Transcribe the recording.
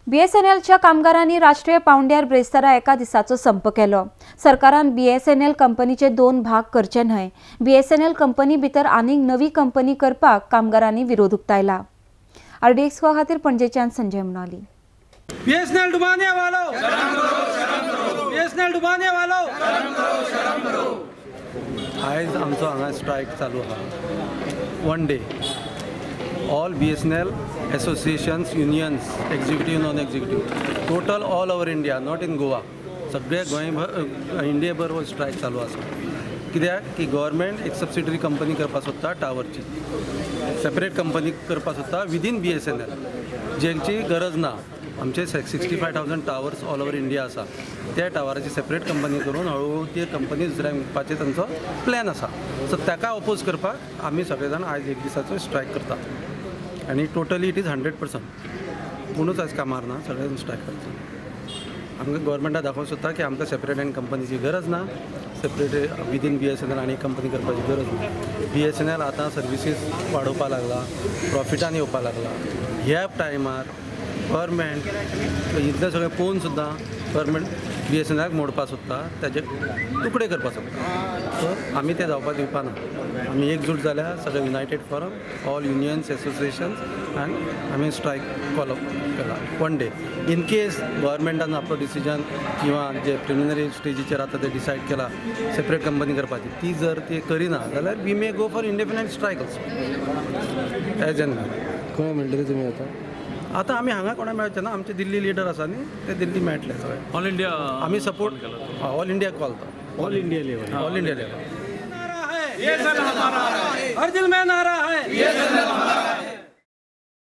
BSNLच्या कामगारांनी राष्ट्रीय पावंड्यार ब्रेस्तारा एका दिसाचो संप केलो। सरकारान BSNL कंपनीचे 2 भाग करचे न्हय। BSNL कंपनी भितर आनीक नवी कंपनी करपाक कामगारांनी विरोध उक्तायला। RDX खातीर पणजेच्यान संजय मनाली। BSNL डुबाने वालों शर्म करो, शर्म करो। BSNL डुबाने वालों शर्म करो, शर्म करो। आज आमचो हांगा स्ट्राइक चालू आहा। 1 day all BSNL associations, unions, executive, non-executive, total all over India, not in Goa. सगळे इंडिया भर स्ट्राइक चालू आसा। कित्याक की गव्हर्मेंट एक सबसिडरी कंपनी करपा सोदता टावरची, सेपरेट कंपनी करपा सोदता विदीन BSNL, जेची गरज ना। आमचे 65,000 टावर्स ऑल ओवर इंडिया आसा, त्या टावराची सेपरेट कंपनी करून हळूहळू ती कंपनी दुसऱ्याक विकपाचे तांचो प्लॅन आसा। सो ताका अपोज करपाक आमी सगळे जाण आज एक दिसाचो स्ट्राइक करता आनी टोटली इट इज 100%। कोणूच आज कामार ना, सगळे स्ट्राइक करता। आमकां गव्हर्मेंटाक दाखोवंक सोदता की आमकां सेपरेट आनी कंपनीची गरज ना, सेपरेट विदीन BSNL आनी कंपनी करपाची गरज ना। BSNL आतां सर्विसीस वाडोवपाक लागला, प्रॉफिटान येवपाक लागला। ह्या टायमार गव्हर्मेंट इतलें सगळें पळोवन सुद्दां गव्हर्मेंट BSNLाक मोडपाक सोदता, ताजे तुकडे करपाक सोदता। सो आमी ते जावपाक दिवपा ना। आमी एकजूट जाल्यार सगळे united forum, all unions, associations आनी आमी स्ट्राइक फॉलो केला 1 डे। इन केस गव्हर्मेंटान आपलो डिसिजन किंवा जे प्रिलिमिनरी स्टेजीचेर आतां ते डिसायड केला सेपरेट कंपनी करपाची, ती जर ती करिना जाल्यार we may go for independent strike also as an. खंय म्हणटले तुमी आतां आमी हांगा कोणा मेळचे ना, आमचे दिल्ली लिडर आसा न्ही, ते दिल्ली मेळटले सगळे। ऑल इंडिया आमी सपोर्ट ऑल इंडिया कॉल तो all India level. All India level. हर दिल में नारा है,